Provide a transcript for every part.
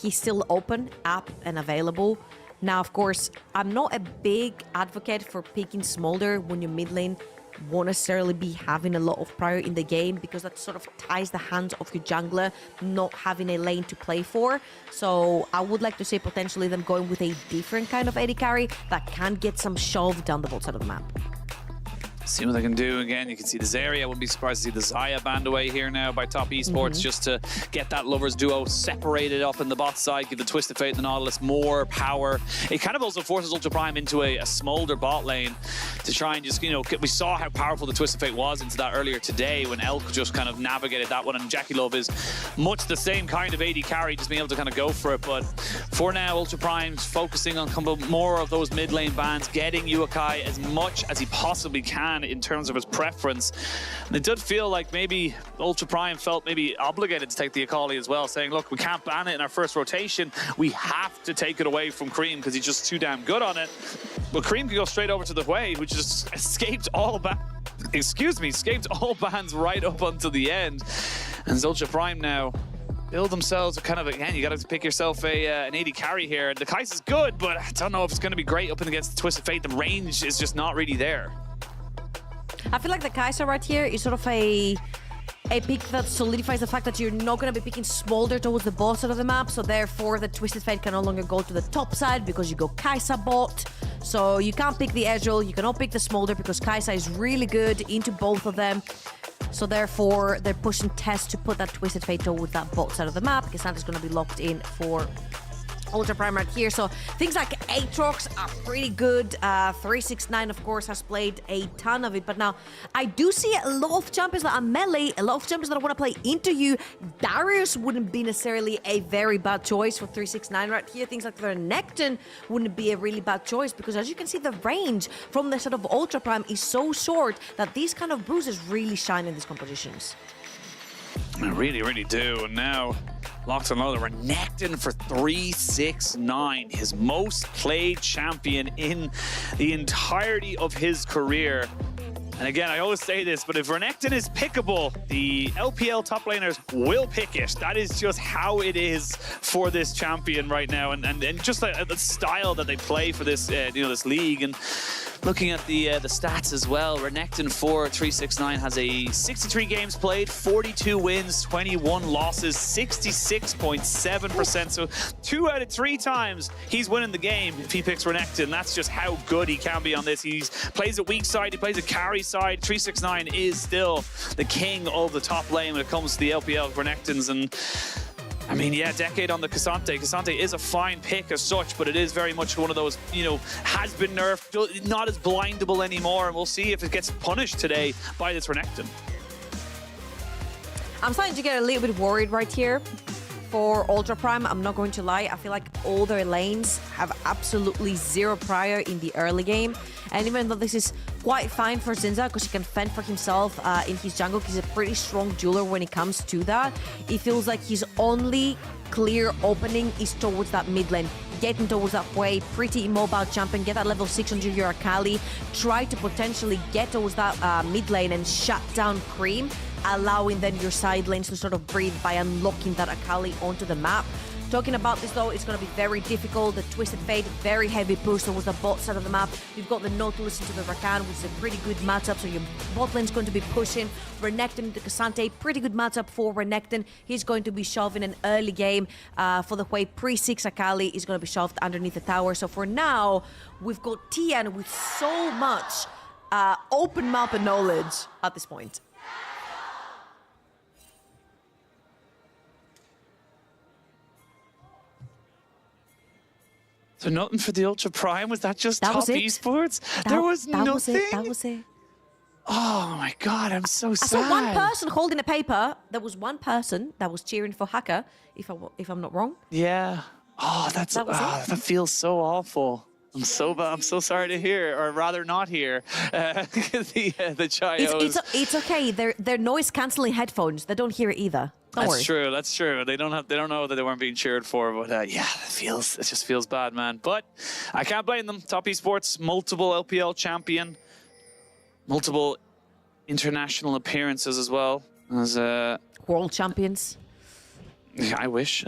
he's still open, up, and available. Now, of course, I'm not a big advocate for picking Smolder when your mid lane won't necessarily be having a lot of prior in the game, because that sort of ties the hands of your jungler not having a lane to play for. So I would like to see potentially them going with a different kind of AD carry that can get some shove down the bot side of the map. See what they can do. Again, you can see the Zarya. I wouldn't be surprised to see the Xayah banned away here now by top esports, just to get that lovers duo separated up in the bot side, give the Twisted Fate and the Nautilus more power. It kind of also forces Ultra Prime into a Smolder bot lane to try and just, you know, we saw how powerful the Twisted Fate was into that earlier today when Elk just kind of navigated that one, and JackeyLove is much the same kind of AD carry, just being able to kind of go for it. But for now, Ultra Prime's focusing on more of those mid lane bans, getting Yuekai as much as he possibly can in terms of his preference. And it did feel like maybe Ultra Prime felt maybe obligated to take the Akali as well, saying, look, we can't ban it in our first rotation. We have to take it away from Creme because he's just too damn good on it. But Creme could go straight over to the Jwei, who just escaped all escaped all bans right up until the end. And Ultra Prime now build themselves a kind of, again, you got to pick yourself an AD carry here. The Kai'Sa is good, but I don't know if it's going to be great up against the Twisted Fate. The range is just not really there. I feel like the Kai'Sa right here is sort of a pick that solidifies the fact that you're not going to be picking Smolder towards the bot side of the map, so therefore the Twisted Fate can no longer go to the top side because you go Kai'Sa bot. So you can't pick the Ezreal, you cannot pick the Smolder because Kai'Sa is really good into both of them. So therefore they're pushing TES to put that Twisted Fate towards that bot side of the map, because Santa's going to be locked in for Ultra Prime right here. So things like Aatrox are pretty good. 369, of course, has played a ton of it. But now, I do see a lot of champions that are melee, a lot of champions that want to play into you. Darius wouldn't be necessarily a very bad choice for 369 right here. Things like the Renekton wouldn't be a really bad choice, because as you can see, the range from the sort of Ultra Prime is so short that these kind of bruises really shine in these compositions. I really, really do. And now, locked and loaded, Renekton for 369, his most played champion in the entirety of his career. And again, I always say this, but if Renekton is pickable, the LPL top laners will pick it. That is just how it is for this champion right now, and just the style that they play for this, you know, this league. And looking at the stats as well, Renekton for 369 has a 63 games played, 42 wins, 21 losses, 66.7%. So 2 out of 3 times he's winning the game if he picks Renekton. That's just how good he can be on this. He plays a weak side, he plays a carry side. 369 is still the king of the top lane when it comes to the LPL Renektons. And I mean, yeah, Decade on the K'Sante. K'Sante is a fine pick as such, but it is very much one of those, you know, has been nerfed, not as blindable anymore, and we'll see if it gets punished today by this Renekton. I'm starting to get a little bit worried right here for Ultra Prime. I'm not going to lie. I feel like all their lanes have absolutely zero prior in the early game. And even though this is quite fine for Zinza because he can fend for himself in his jungle, he's a pretty strong dueler when it comes to that. It feels like his only clear opening is towards that mid lane. Getting towards that way, pretty immobile champion, get that level 6 onto your Akali, try to potentially get towards that mid lane and shut down Creme, allowing then your side lanes to sort of breathe by unlocking that Akali onto the map. Talking about this though, it's going to be very difficult. The Twisted Fate, very heavy push towards the bot side of the map. You've got the Nautilus into the Rakan, which is a pretty good matchup, so your bot lane's going to be pushing. Renekton into K'Sante, pretty good matchup for Renekton. He's going to be shoving an early game for the way pre-6 Akali is going to be shoved underneath the tower. So for now, we've got Tian with so much open map and knowledge at this point. So nothing for the Ultra Prime? Was that just top esports? There was nothing? That was it. Oh my God, I'm so sad. I saw one person holding a paper. There was one person that was cheering for Hacker, if I'm not wrong. Yeah. Oh, that feels so awful. I'm so sorry to hear, or rather not hear, the Chios. It's okay. They're noise cancelling headphones. They don't hear it either. Don't worry. That's true. That's true. They don't know that they weren't being cheered for, but yeah, it just feels bad, man. But I can't blame them. Top esports, multiple LPL champion, multiple international appearances as well as world champions. Yeah, I wish.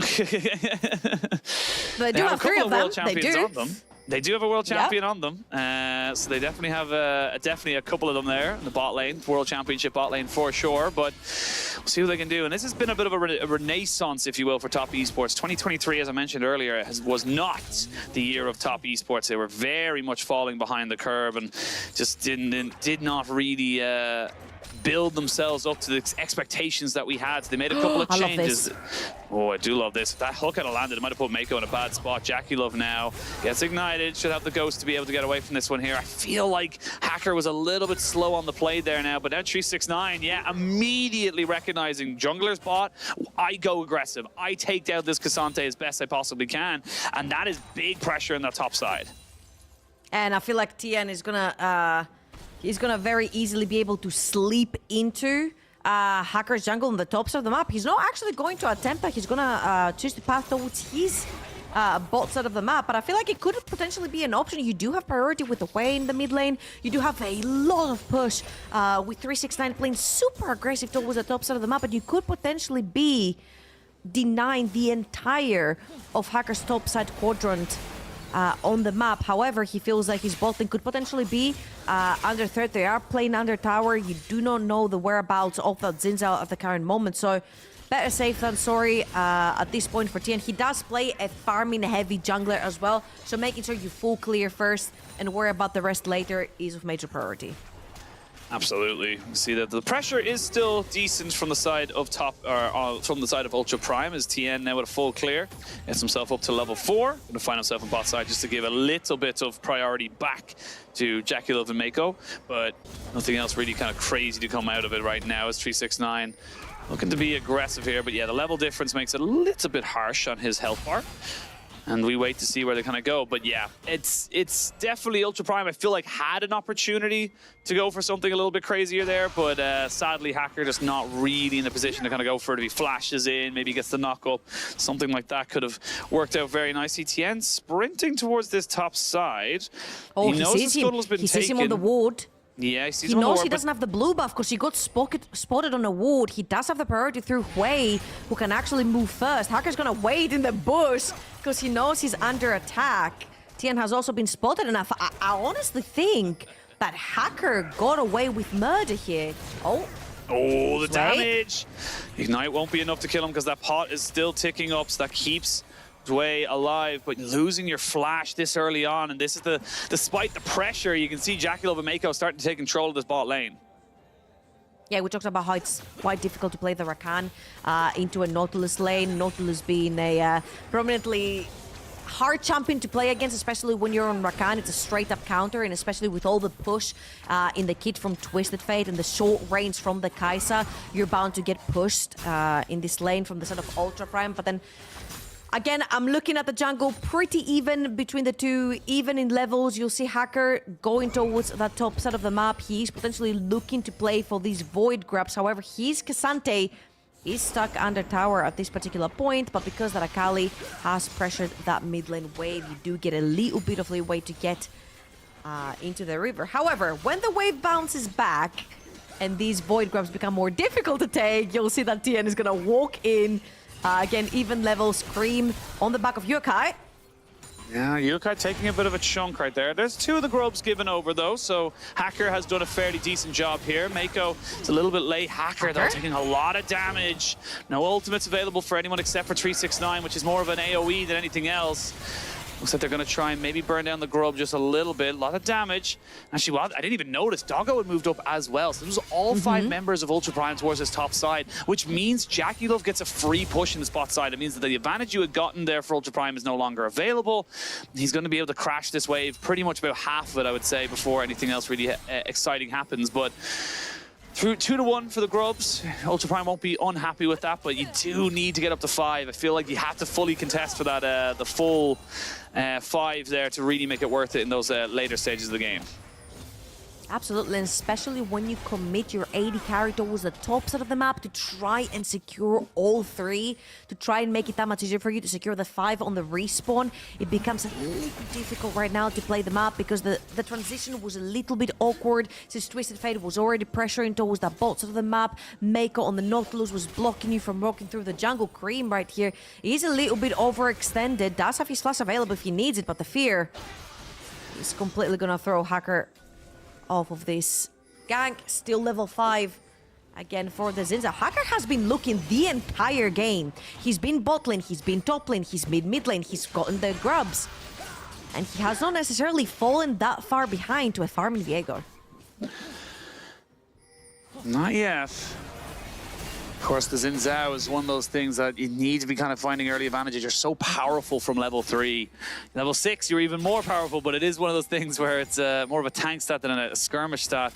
They do have three of them. World champions on them. They do have a world champion on them, so they definitely have definitely a couple of them there in the bot lane, World Championship bot lane for sure, but we'll see what they can do. And this has been a bit of a renaissance, if you will, for top esports. 2023, as I mentioned earlier, was not the year of top esports. They were very much falling behind the curve and just did not really build themselves up to the expectations that we had. So they made a couple of changes. Oh, I do love this. If that hook had landed, it might have put Meiko in a bad spot. JackeyLove now gets ignited. Should have the ghost to be able to get away from this one here. I feel like Hacker was a little bit slow on the play there now, but now 369, yeah, immediately recognizing jungler's bot. I go aggressive. I take down this Cassante as best I possibly can, and that is big pressure in that top side. And I feel like Tian is gonna he's gonna very easily be able to sleep into Hacker's jungle on the tops of the map. He's not actually going to attempt that. He's gonna choose the path towards his bot side of the map, but I feel like it could potentially be an option. You do have priority with the Jwei in the mid lane. You do have a lot of push with 369 playing super aggressive towards the top side of the map, but you could potentially be denying the entire of Hacker's top side quadrant on the map. However, he feels like his bot lane could potentially be under threat. They are playing under tower. You do not know the whereabouts of that Zinzao at the current moment, so better safe than sorry at this point for Tian. He does play a farming heavy jungler as well, so making sure you full clear first and worry about the rest later is of major priority. Absolutely. You see that the pressure is still decent from the side of from the side of Ultra Prime, as Tian now with a full clear gets himself up to level 4. Going to find himself on bot side just to give a little bit of priority back to JackeyLove and Meiko, but nothing else really kind of crazy to come out of it right now as 369 looking to be aggressive here. But yeah, the level difference makes it a little bit harsh on his health bar. And we wait to see where they kind of go. But yeah, it's definitely Ultra Prime, I feel like, had an opportunity to go for something a little bit crazier there, but sadly Hacker just not really in a position to kind of go for it. If he flashes in, maybe gets the knock up, something like that could have worked out very nicely. Tian sprinting towards this top side. Oh, he sees him. He sees him on the ward. Yeah, he knows he doesn't have the blue buff because he got spotted on a ward. He does have the priority through Jwei, who can actually move first. Hacker's gonna wait in the bush because he knows he's under attack. Tian has also been spotted enough. I honestly think that Hacker got away with murder here. Oh, the damage! Ignite won't be enough to kill him because that pot is still ticking up, so that keeps Jwei alive, but losing your flash this early on, and this is despite the pressure, you can see JackeyLove and Meiko starting to take control of this bot lane. Yeah, we talked about how it's quite difficult to play the Rakan into a Nautilus lane. Nautilus being a prominently hard champion to play against, especially when you're on Rakan. It's a straight-up counter, and especially with all the push in the kit from Twisted Fate and the short range from the Kai'Sa, you're bound to get pushed in this lane from the side of Ultra Prime. But then again, I'm looking at the jungle pretty even between the two, even in levels. You'll see Hacker going towards that top side of the map. He's potentially looking to play for these void grubs. However, his Cassante is stuck under tower at this particular point, but because that Akali has pressured that mid lane wave, you do get a little bit of leeway to get into the river. However, when the wave bounces back and these void grubs become more difficult to take, you'll see that Tian is gonna walk in. Again, even levels, Creme on the back of Yuekai. Yeah, Yuekai taking a bit of a chunk right there. There's 2 of the grubs given over, though, so Hacker has done a fairly decent job here. Meiko is a little bit late. Hacker, though, taking a lot of damage. No ultimates available for anyone except for 369, which is more of an AoE than anything else. Looks like they're going to try and maybe burn down the grub just a little bit. A lot of damage. Actually, well, I didn't even notice Doggo had moved up as well. So this was all 5 members of Ultra Prime towards his top side, which means JackeyLove gets a free push in the spot side. It means that the advantage you had gotten there for Ultra Prime is no longer available. He's going to be able to crash this wave pretty much about half of it, I would say, before anything else really exciting happens. But through 2-1 for the grubs. Ultra Prime won't be unhappy with that, but you do need to get up to 5. I feel like you have to fully contest for that the full 5 there to really make it worth it in those later stages of the game. Absolutely, and especially when you commit your 80 carry towards the top side of the map to try and secure all 3, to try and make it that much easier for you to secure the 5 on the respawn. It becomes a little difficult right now to play the map because the transition was a little bit awkward since Twisted Fate was already pressuring towards the bot side of the map. Meiko on the Nautilus was blocking you from walking through the jungle. Creme right here is a little bit overextended, does have his flash available if he needs it, but the fear is completely gonna throw Hacker off of this gank. Still level 5 again for the Zinza. Hacker has been looking the entire game. He's been bot lane, he's been top lane, he's mid lane, he's gotten the grubs. And he has not necessarily fallen that far behind to a farming Viego. Not yet. Of course, the Xin Zhao is one of those things that you need to be kind of finding early advantages. You're so powerful from level 3. Level 6, you're even more powerful, but it is one of those things where it's more of a tank stat than a skirmish stat.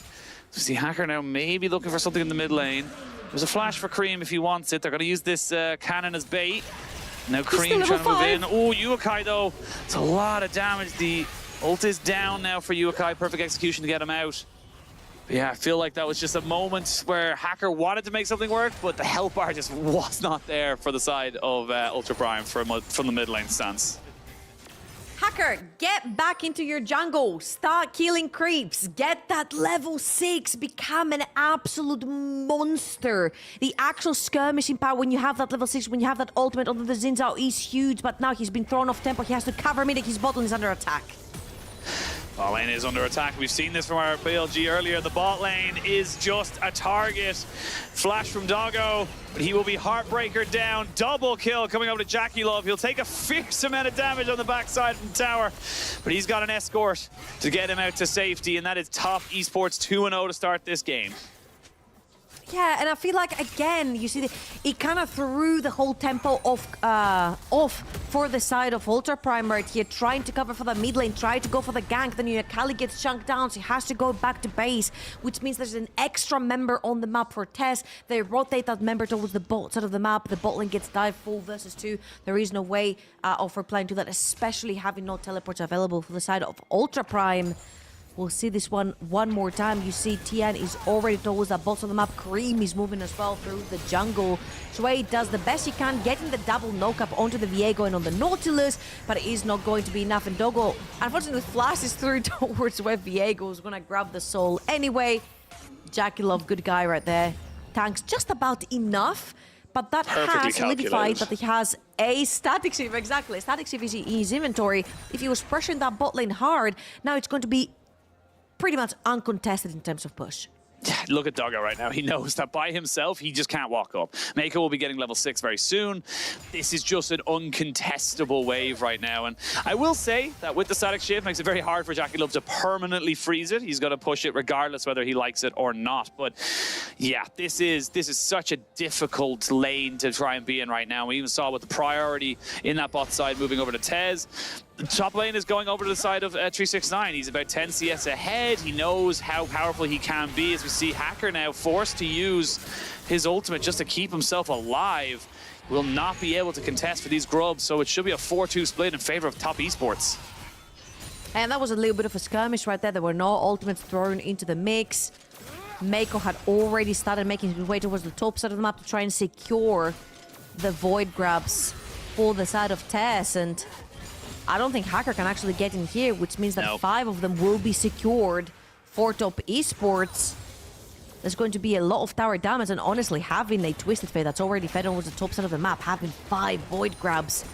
So see Hacker now maybe looking for something in the mid lane. There's a flash for Creme if he wants it. They're going to use this cannon as bait. Now Creme trying to move in. Oh, Yuekai though. It's a lot of damage. The ult is down now for Yuekai. Perfect execution to get him out. Yeah, I feel like that was just a moment where Hacker wanted to make something work, but the health bar just was not there for the side of Ultra Prime from the mid lane stance. Hacker, get back into your jungle. Start killing creeps. Get that level 6. Become an absolute monster. The actual skirmishing power when you have that level 6, when you have that ultimate on the Xin Zhao is huge, but now he's been thrown off tempo. He has to cover mid. His bot lane is under attack. Bot lane is under attack. We've seen this from our BLG earlier. The bot lane is just a target. Flash from Doggo, but he will be Heartbreaker down. Double kill coming over to JackeyLove. He'll take a fierce amount of damage on the backside from the tower, but he's got an escort to get him out to safety, and that is top Esports 2-0 to start this game. Yeah, and I feel like, again, you see, it kind of threw the whole tempo off for the side of Ultra Prime right here, trying to cover for the mid lane, trying to go for the gank, then Yuekai gets chunked down, so he has to go back to base, which means there's an extra member on the map for TES. They rotate that member towards the bot side of the map, the bot lane gets dive full versus 2. There is no way of replying to that, especially having no teleports available for the side of Ultra Prime. We'll see this one more time. You see Tian is already towards the bottom of the map. Creme is moving as well through the jungle. Jwei does the best he can, getting the double knock-up onto the Viego and on the Nautilus, but it is not going to be enough. And Doggo, unfortunately, flashes through towards where Viego is going to grab the soul. Anyway, JackeyLove, good guy right there. Tanks just about enough, but that has solidified that he has a static shift. Exactly, static shift is in his inventory. If he was pressuring that bot lane hard, now it's going to be pretty much uncontested in terms of push. Look at Doggo right now. He knows that by himself, he just can't walk up. Meiko will be getting level 6 very soon. This is just an uncontestable wave right now. And I will say that with the static shift, makes it very hard for JackeyLove to permanently freeze it. He's got to push it regardless whether he likes it or not. But yeah, this is such a difficult lane to try and be in right now. We even saw with the priority in that bot side moving over to TES. The top lane is going over to the side of 369. He's about 10 CS ahead. He knows how powerful he can be, as we see Hacker now forced to use his ultimate just to keep himself alive. Will not be able to contest for these grubs, so it should be a 4-2 split in favor of top Esports. And that was a little bit of a skirmish right there. There were no ultimates thrown into the mix. Meiko had already started making his way towards the top side of the map to try and secure the void grabs for the side of TES, and I don't think Hacker can actually get in here, which means that 5 of them will be secured for top Esports. There's going to be a lot of tower damage, and honestly, having a Twisted Fate that's already fed towards the top side of the map, having 5 void grabs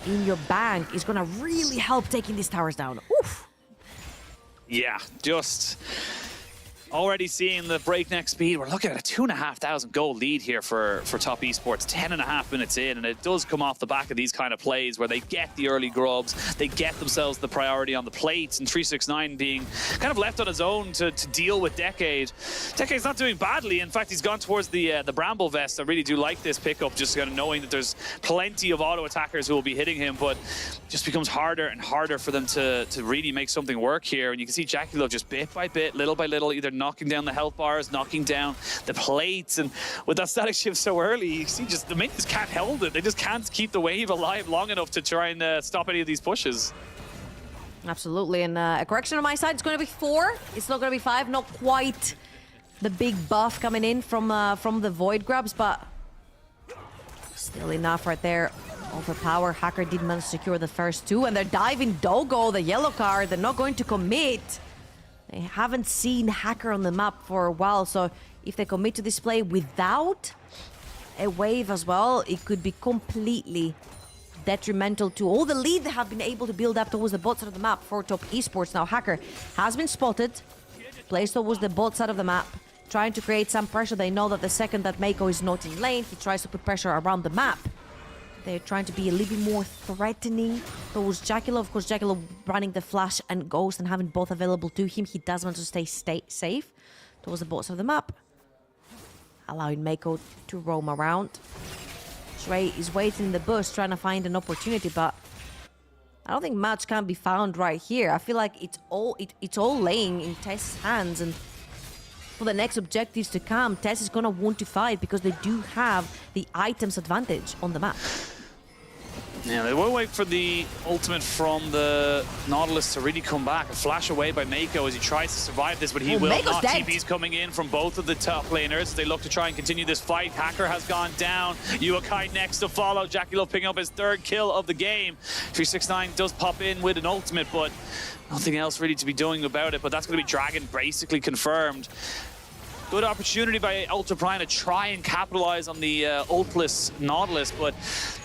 in your bank is going to really help taking these towers down. Oof. Yeah, just already seeing the breakneck speed. We're looking at a 2,500 goal lead here for top Esports, 10.5 minutes in, and it does come off the back of these kind of plays where they get the early grubs, they get themselves the priority on the plates, and 369 being kind of left on his own to deal with Decade. Decade's not doing badly. In fact, he's gone towards the Bramble Vest. I really do like this pickup, just kind of knowing that there's plenty of auto attackers who will be hitting him, but it just becomes harder and harder for them to really make something work here. And you can see JackeyLove just bit by bit, little by little, either knocking down the health bars, knocking down the plates, and with that static shift so early, you see just the minions can't hold it. They just can't keep the wave alive long enough to try and stop any of these pushes. Absolutely, and a correction on my side, it's going to be 4. It's not going to be 5, not quite the big buff coming in from the Void grubs, but still enough right there. Overpower. Hacker did manage to secure the first 2, and they're diving Doggo, the yellow card. They're not going to commit. They haven't seen Hacker on the map for a while, so if they commit to this play without a wave as well, it could be completely detrimental to all the lead they have been able to build up towards the bot side of the map for top esports. Now Hacker has been spotted, placed towards the bot side of the map, trying to create some pressure. They know that the second that Meiko is not in lane, he tries to put pressure around the map. They're trying to be a little bit more threatening towards JackeyLove. Of course, JackeyLove running the flash and ghost and having both available to him. He does want to stay safe towards the bot side of the map, allowing Meiko to roam around. Jwei is waiting in the bush, trying to find an opportunity, but I don't think much can be found right here. I feel like it's all laying in TES' hands, and for the next objectives to come, TES is gonna want to fight because they do have the items advantage on the map. Yeah, they will wait for the ultimate from the Nautilus to really come back. A flash away by Meiko as he tries to survive this, but he will Meiko's not. dead. TP's coming in from both of the top laners. They look to try and continue this fight. Hacker has gone down. Yuekai next to follow. JackeyLove picking up his 3rd kill of the game. 369 does pop in with an ultimate, but nothing else really to be doing about it. But that's going to be Dragon basically confirmed. Good opportunity by Ultra Prime to try and capitalize on the ultless Nautilus, but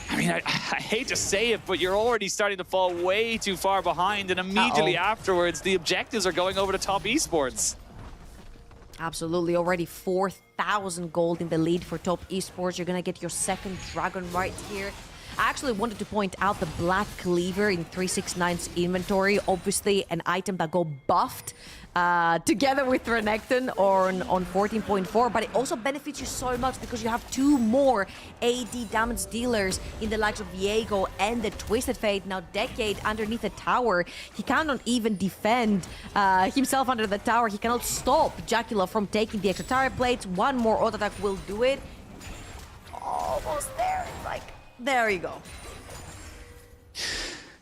I mean, I hate to say it, but you're already starting to fall way too far behind, and immediately afterwards, the objectives are going over to top esports. Absolutely, already 4,000 gold in the lead for top esports. You're gonna get your 2nd dragon right here. I actually wanted to point out the black cleaver in 369's inventory. Obviously, an item that got buffed together with Renekton on 14.4, but it also benefits you so much because you have 2 more AD damage dealers in the likes of Viego and the Twisted Fate. Now Decade underneath the tower, he cannot even defend himself under the tower. He cannot stop JackeyLove from taking the extra tower plates. 1 more auto attack will do it. Almost there. Like, there you go.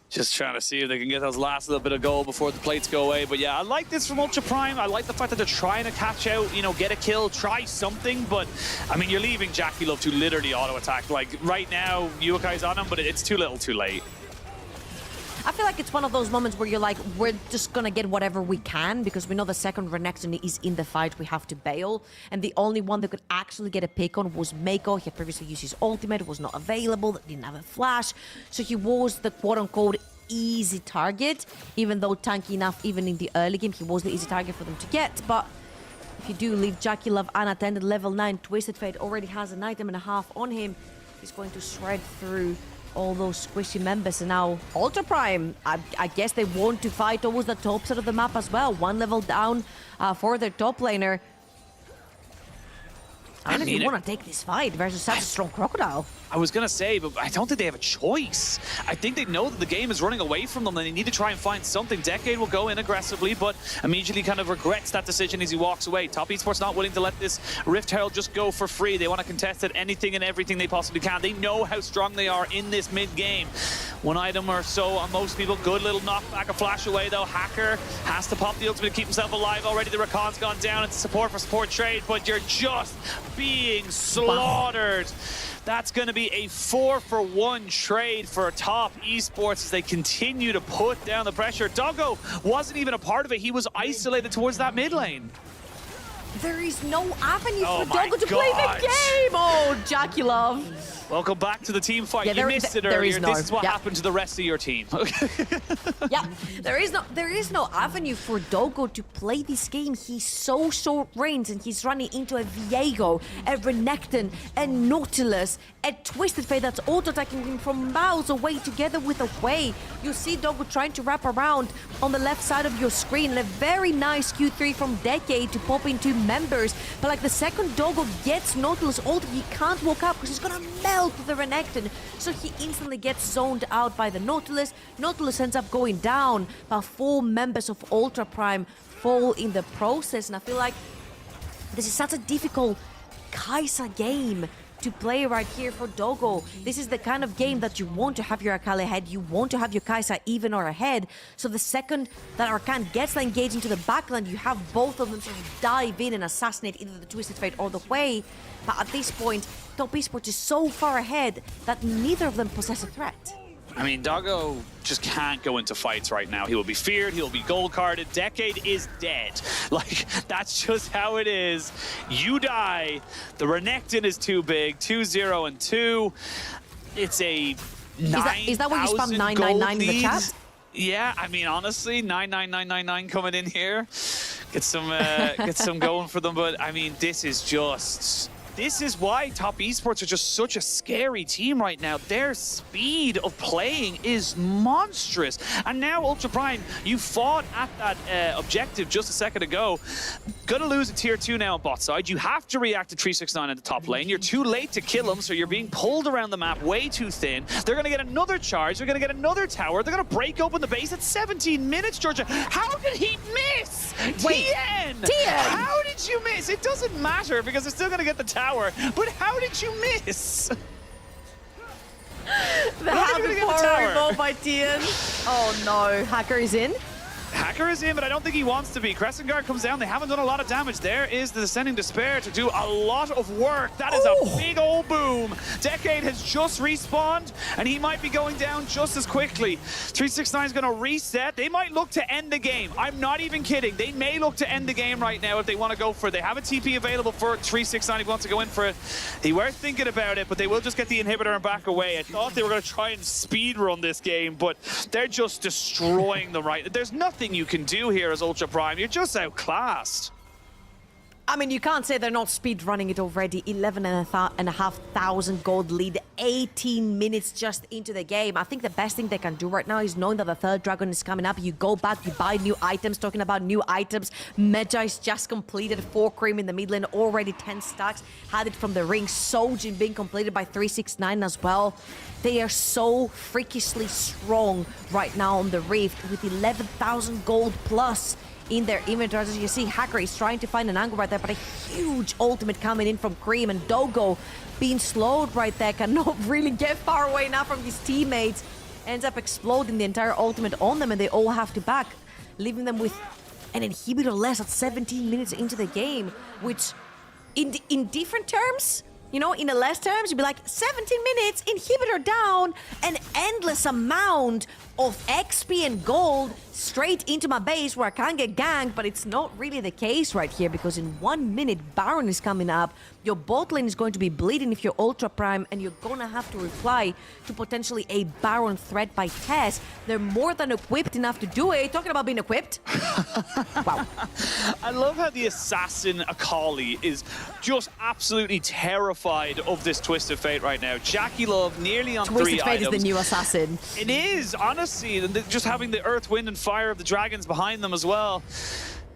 Just trying to see if they can get those last little bit of gold before the plates go away. But yeah, I like this from Ultra Prime. I like the fact that they're trying to catch out, you know, get a kill, try something. But, I mean, you're leaving JackeyLove to literally auto-attack. Like, right now, Yuekai's on him, but it's too little too late. I feel like it's one of those moments where you're like, we're just gonna get whatever we can because we know the second Renekton is in the fight, we have to bail. And the only one that could actually get a pick on was Meiko. He had previously used his ultimate, was not available, didn't have a flash. So he was the quote-unquote easy target, even though tanky enough, even in the early game, he was the easy target for them to get. But if you do leave JackeyLove unattended, level 9 Twisted Fate already has an item and a half on him. He's going to shred through all those squishy members. And now Ultra Prime, I guess they want to fight towards the top side of the map as well. 1 level down for their top laner. I don't know if you want to take this fight versus such a strong Crocodile. I was going to say, but I don't think they have a choice. I think they know that the game is running away from them and they need to try and find something. Decade will go in aggressively, but immediately kind of regrets that decision as he walks away. Top Esports not willing to let this Rift Herald just go for free. They want to contest at anything and everything they possibly can. They know how strong they are in this mid-game. 1 item or so on most people. Good little knockback, a flash away though. Hacker has to pop the ultimate to keep himself alive. Already the Rakan's gone down. It's support for support trade, but you're just being slaughtered. That's going to be a 4-for-1 trade for top esports as they continue to put down the pressure. Doggo wasn't even a part of it. He was isolated towards that mid lane. There is no avenue for Doggo to play the game. Oh, JackeyLove. Welcome back to the team fight. You missed it earlier. This is what happened to the rest of your team. Yeah, there is no avenue for Doggo to play this game. He's so short range and he's running into a Viego, a Renekton, a Nautilus, a Twisted Fate that's auto-attacking him from miles away together with a Jwei. You see Doggo trying to wrap around on the left side of your screen. And a very nice Q3 from Decade to pop into members. But like the second Doggo gets Nautilus ult, he can't walk up because he's gonna melt the Renekton. So he instantly gets zoned out by the Nautilus. Nautilus ends up going down, but 4 members of Ultra Prime fall in the process. And I feel like this is such a difficult Kai'Sa game to play right here for Doggo. This is the kind of game that you want to have your Akali ahead, you want to have your Kai'Sa even or ahead. So the second that Arcan gets the engage into the backline, you have both of them sort of dive in and assassinate either the Twisted Fate or the Jwei. But at this point, Top Esports is so far ahead that neither of them possess a threat. I mean, Doggo just can't go into fights right now. He will be feared, he will be gold carded. Decade is dead. Like, that's just how it is. You die. The Renekton is too big. 2-0 and 2. It's a 9,000 Is that what you spam 999 in the chat? Yeah, I mean, honestly, 99999 coming in here. Get some going for them. But, I mean, this is just... This is why Top Esports are just such a scary team right now. Their speed of playing is monstrous. And now, Ultra Prime, you fought at that objective just a second ago. Gonna lose a tier 2 now on bot side. You have to react to 369 in the top lane. You're too late to kill him, so you're being pulled around the map way too thin. They're gonna get another charge. They're gonna get another tower. They're gonna break open the base at 17 minutes, Georgia. How did he miss? Wait, Tian! How did you miss? It doesn't matter because they're still gonna get the tower. But how did you miss? The happy remote by Tian. Oh no, Hacker is in. Hacker is in, but I don't think he wants to be. Crescent Guard comes down. They haven't done a lot of damage. There is the Descending Despair to do a lot of work. That is a big old boom. Decade has just respawned, and he might be going down just as quickly. 369 is going to reset. They might look to end the game. I'm not even kidding. They may look to end the game right now if they want to go for it. They have a TP available for 369 if he wants to go in for it. They were thinking about it, but they will just get the inhibitor and back away. I thought they were going to try and speed run this game, but they're just destroying the right. There's nothing you can do here as Ultra Prime. You're just outclassed. I mean, you can't say they're not speed running it already. 11,500 gold lead, 18 minutes just into the game. I think the best thing they can do right now is knowing that the third dragon is coming up. You go back, you buy new items. Talking about new items, Medjai's just completed 4 Creme in the mid lane, already 10 stacks. Had it from the ring. Sojin being completed by 369 as well. They are so freakishly strong right now on the Rift with 11,000 gold plus in their inventories. As you see, Hacker is trying to find an angle right there, but a huge ultimate coming in from Creme, and Doggo being slowed right there, cannot really get far away now from his teammates. Ends up exploding the entire ultimate on them, and they all have to back, leaving them with an inhibitor less at 17 minutes into the game, which in different terms, you know, in the less terms, you'd be like, 17 minutes, inhibitor down, an endless amount of XP and gold straight into my base where I can't get ganked, but it's not really the case right here because in 1 minute, Baron is coming up. Your bot lane is going to be bleeding if you're Ultra Prime, and you're gonna have to reply to potentially a Baron threat by TES. They're more than equipped enough to do it. Talking about being equipped. Wow. I love how the assassin Akali is just absolutely terrified of this Twisted Fate right now. JackeyLove nearly on 3 items. Twisted Fate is the new assassin. It is, honestly. And just having the Earth, Wind, and Fire of the dragons behind them as well.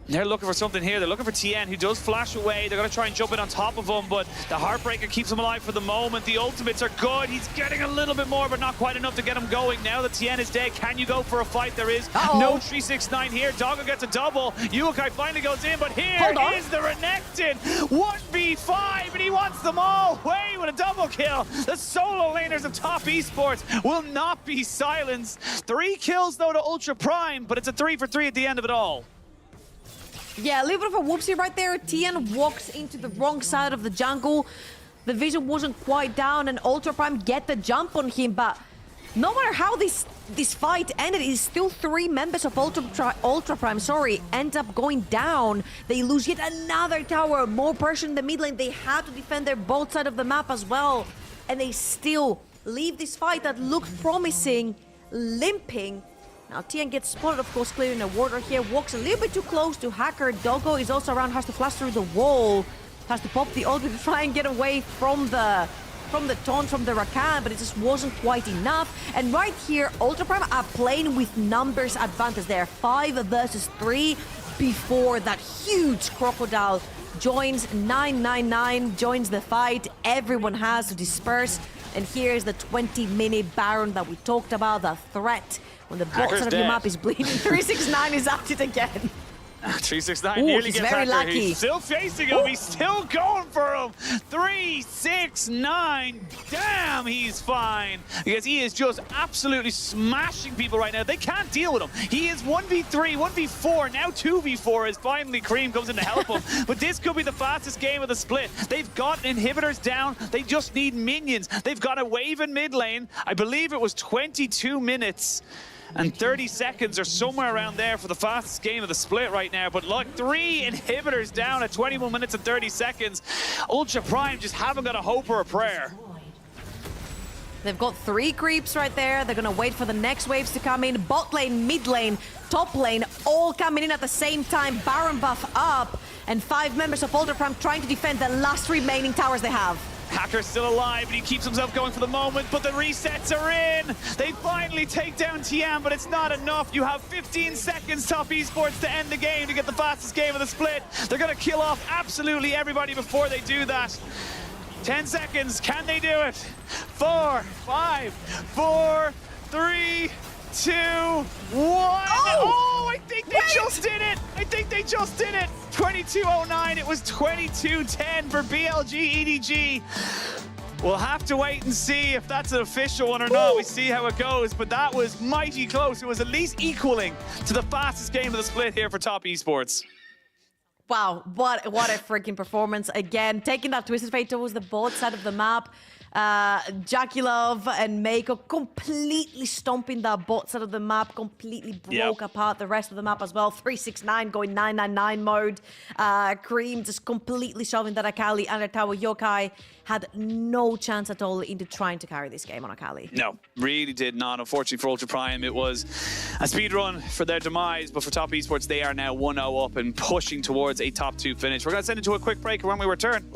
They're looking for something here. They're looking for Tian, who does flash away. They're going to try and jump in on top of him, but the Heartbreaker keeps him alive for the moment. The ultimates are good. He's getting a little bit more, but not quite enough to get him going. Now that Tian is dead, can you go for a fight? There is no 369 here. Doggo gets a double. Yuekai finally goes in, but here is the Renekton. 1v5, and he wants them all. Jwei with a double kill. The solo laners of Top Esports will not be silenced. 3 kills, though, to Ultra Prime, but it's a 3 for 3 at the end of it all. Yeah, a little bit of a whoopsie right there. Tian walks into the wrong side of the jungle. The vision wasn't quite down, and Ultra Prime get the jump on him, but no matter how this fight ended, it's still 3 members of Ultra Prime, end up going down. They lose yet another tower, more pressure in the mid lane. They had to defend their both side of the map as well, and they still leave this fight that looked promising, limping. Now Tian gets spotted, of course, clearing the water here. Walks a little bit too close to Hacker. Doggo is also around, has to flash through the wall. Has to pop the ult to try and get away from the taunt from the Rakan, but it just wasn't quite enough. And right here, Ultra Prime are playing with numbers advantage. They're 5 versus 3 before that huge crocodile joins. 999 joins the fight. Everyone has to disperse. And here's the 20-minute Baron that we talked about, the threat. When the box of your map is bleeding, 369 is at it again. 369 Ooh, nearly he's gets very out there. He's lucky. still chasing him. He's still going for him. 369. Damn, he's fine. Because he is just absolutely smashing people right now. They can't deal with him. He is 1v3, 1v4, now 2v4 as finally Creme comes in to help him. But this could be the fastest game of the split. They've got inhibitors down. They just need minions. They've got a wave in mid lane. I believe it was 22 minutes. And 30 seconds or somewhere around there for the fastest game of the split right now. But look, 3 inhibitors down at 21 minutes and 30 seconds. Ultra Prime just haven't got a hope or a prayer. They've got 3 creeps right there. They're going to wait for the next waves to come in. Bot lane, mid lane, top lane, all coming in at the same time. Baron buff up. And 5 members of Ultra Prime trying to defend the last remaining towers they have. Hacker's still alive, and he keeps himself going for the moment, but the resets are in. They finally take down Tian, but it's not enough. You have 15 seconds, Top Esports, to end the game, to get the fastest game of the split. They're going to kill off absolutely everybody before they do that. 10 seconds. Can they do it? 4, 5, 4, 3, 2, 1. Oh, I think they just did it. I think they just did it. 22:09. It was 22:10 for BLG EDG. We'll have to wait and see if that's an official one or not. We see how it goes, but that was mighty close. It was at least equaling to the fastest game of the split here for Top Esports. Wow, what a freaking performance. Again, taking that Twisted Fate towards the bot side of the map. JackeyLove and Meiko completely stomping that bot side of the map, completely broke apart the rest of the map as well. 369 going 999 mode. Creme just completely shoving that Akali under tower. Yuekai had no chance at all into trying to carry this game on Akali. No, really did not. Unfortunately for Ultra Prime, it was a speedrun for their demise, but for Top Esports, they are now 1-0 up and pushing towards a top 2 finish. We're going to send it to a quick break, and when we return,